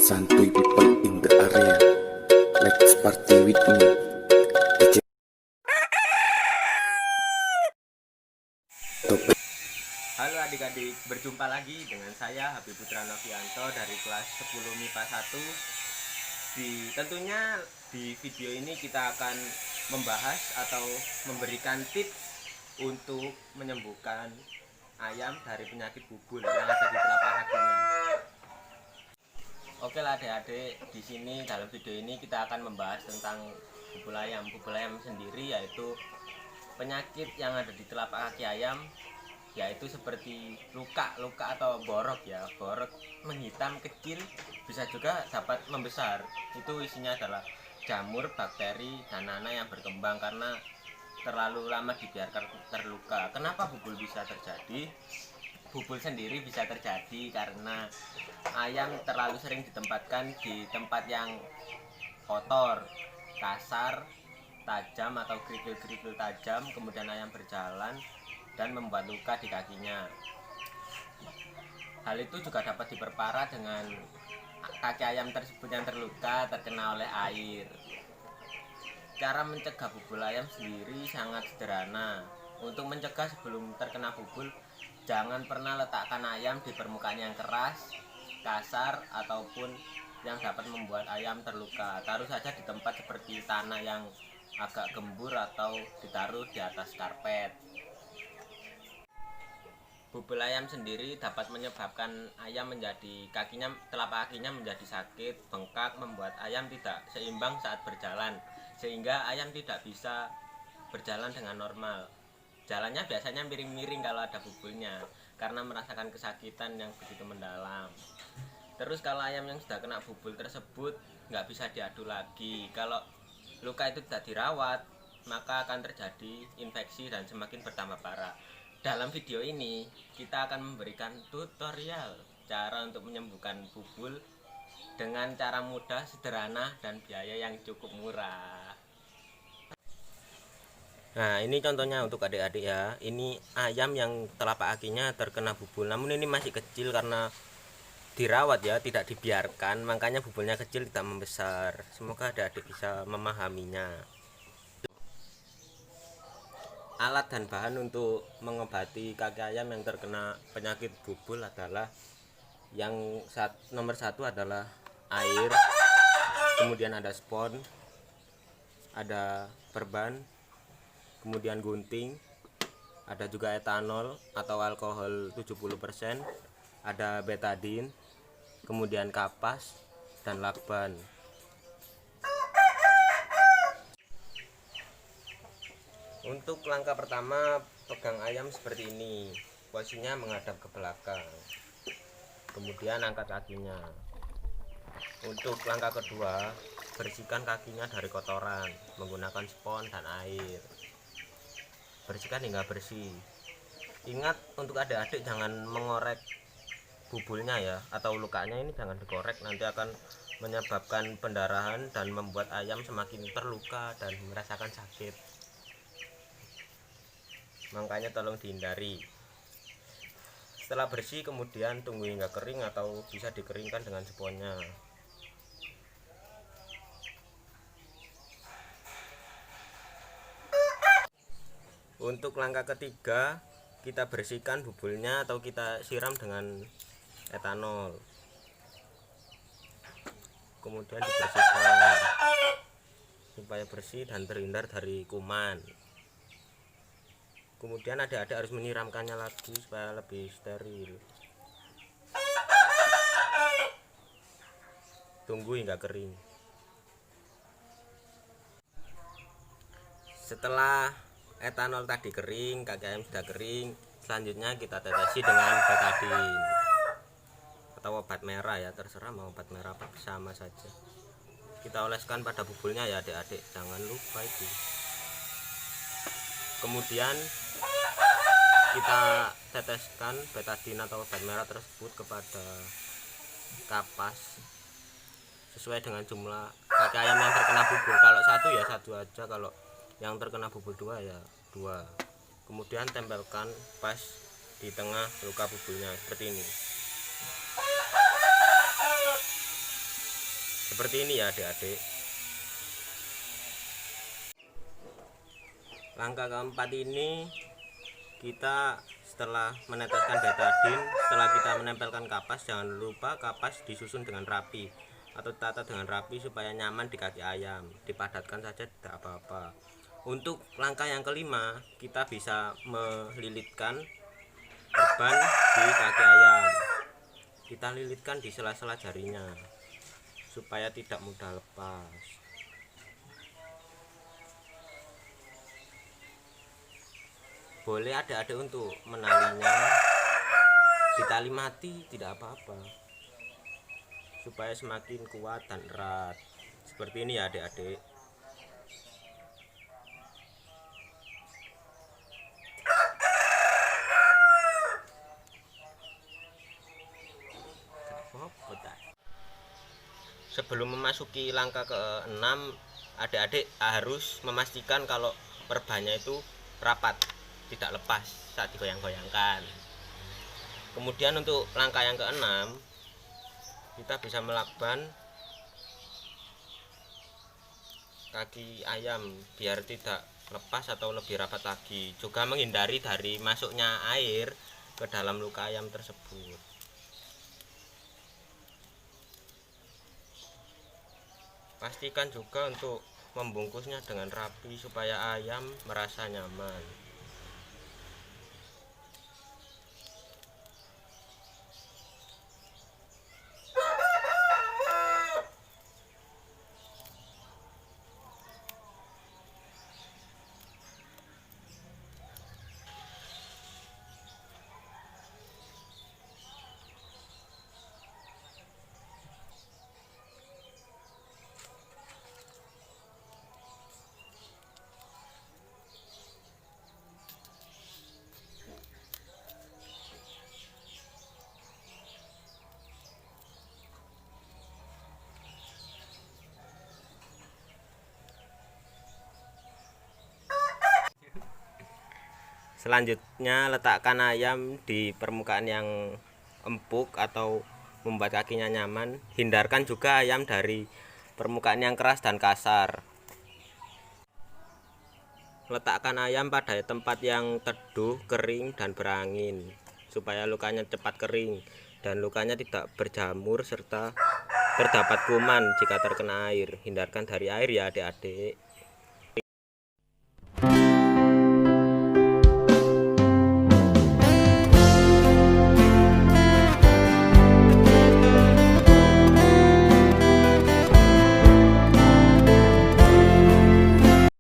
Santuy people in the area, let's party with me. DJ Topeng. Halo adik-adik, berjumpa lagi dengan saya Habib Putra Novianto dari kelas 10 MIPA 1. Tentunya di video ini kita akan membahas atau memberikan tips untuk menyembuhkan ayam dari penyakit bubul yang ada di telapak kakinya. Oke lah adik-adik, di sini dalam video ini kita akan membahas tentang bubul ayam. Bubul ayam sendiri yaitu penyakit yang ada di telapak kaki ayam, yaitu seperti luka atau borok ya, borok menghitam kecil, bisa juga dapat membesar. Itu isinya adalah jamur, bakteri, dan nanah yang berkembang karena terlalu lama dibiarkan terluka. Kenapa bubul bisa terjadi? Bubul sendiri bisa terjadi karena ayam terlalu sering ditempatkan di tempat yang kotor, kasar, tajam atau kerikil-kerikil tajam, kemudian ayam berjalan dan membuat luka di kakinya. Hal itu juga dapat diperparah dengan kaki ayam tersebut yang terluka terkena oleh air. Cara mencegah bubul ayam sendiri sangat sederhana. Untuk mencegah sebelum terkena bubul, jangan pernah letakkan ayam di permukaan yang keras, kasar, ataupun yang dapat membuat ayam terluka. Taruh saja di tempat seperti tanah yang agak gembur atau ditaruh di atas karpet. Bubul ayam sendiri dapat menyebabkan ayam menjadi telapak kakinya menjadi sakit, bengkak, membuat ayam tidak seimbang saat berjalan, sehingga ayam tidak bisa berjalan dengan normal. Jalannya biasanya miring-miring kalau ada bubulnya, karena merasakan kesakitan yang begitu mendalam. Terus kalau ayam yang sudah kena bubul tersebut nggak bisa diadu lagi. Kalau luka itu tidak dirawat, maka akan terjadi infeksi dan semakin bertambah parah. Dalam video ini kita akan memberikan tutorial cara untuk menyembuhkan bubul dengan cara mudah, sederhana, dan biaya yang cukup murah. Nah, ini contohnya untuk adik-adik ya. Ini ayam yang telapak kakinya terkena bubul, namun ini masih kecil karena dirawat ya, tidak dibiarkan, makanya bubulnya kecil, tidak membesar. Semoga adik-adik bisa memahaminya. Alat dan bahan untuk mengobati kaki ayam yang terkena penyakit bubul adalah nomor satu adalah air, kemudian ada spons, ada perban, kemudian gunting, ada juga etanol atau alkohol 70%, ada betadin, kemudian kapas, dan lakban. Untuk langkah pertama, pegang ayam seperti ini, posisinya menghadap ke belakang, kemudian angkat kakinya. Untuk langkah kedua, bersihkan kakinya dari kotoran menggunakan spons dan air. Bersihkan hingga bersih. Ingat, untuk adik-adik jangan mengorek bubulnya ya, atau lukanya ini jangan dikorek, nanti akan menyebabkan pendarahan dan membuat ayam semakin terluka dan merasakan sakit. Makanya tolong dihindari. Setelah bersih, kemudian tunggu hingga kering atau bisa dikeringkan dengan sponnya. Untuk langkah ketiga, kita bersihkan bubulnya atau kita siram dengan etanol, kemudian dibersihkan supaya bersih dan terhindar dari kuman. Kemudian adik-adik harus menyiramkannya lagi supaya lebih steril. Tunggu hingga kering. Setelah etanol tadi kering, kaki ayam sudah kering, selanjutnya kita tetesi dengan betadin atau obat merah ya, terserah mau obat merah apa, sama saja. Kita oleskan pada bubulnya ya adik-adik, jangan lupa itu. Kemudian kita teteskan betadin atau obat merah tersebut kepada kapas sesuai dengan jumlah kaki ayam yang terkena bubul. Kalau satu ya satu aja, kalau yang terkena bubul dua ya dua. Kemudian tempelkan pas di tengah luka bubulnya seperti ini. seperti ini ya adik-adik. Langkah keempat ini kita setelah meneteskan betadine, setelah kita menempelkan kapas, jangan lupa kapas disusun dengan rapi atau tata dengan rapi supaya nyaman di kaki ayam. Dipadatkan saja tidak apa-apa. Untuk langkah yang kelima, kita bisa melilitkan perban di kaki ayam. Kita lilitkan di sela-sela jarinya supaya tidak mudah lepas. Boleh adik-adik untuk menalinya ditali mati, tidak apa-apa, supaya semakin kuat dan erat. Seperti ini ya adik-adik. Sebelum memasuki langkah ke-6, adik-adik harus memastikan kalau perbannya itu rapat, tidak lepas saat digoyang-goyangkan. Kemudian untuk langkah yang ke-6, kita bisa melakban kaki ayam biar tidak lepas atau lebih rapat lagi, juga menghindari dari masuknya air ke dalam luka ayam tersebut. Pastikan juga untuk membungkusnya dengan rapi supaya ayam merasa nyaman. Selanjutnya, letakkan ayam di permukaan yang empuk atau membuat kakinya nyaman. Hindarkan juga ayam dari permukaan yang keras dan kasar. Letakkan ayam pada tempat yang teduh, kering, dan berangin supaya lukanya cepat kering dan lukanya tidak berjamur serta terdapat kuman jika terkena air. Hindarkan dari air ya adik-adik.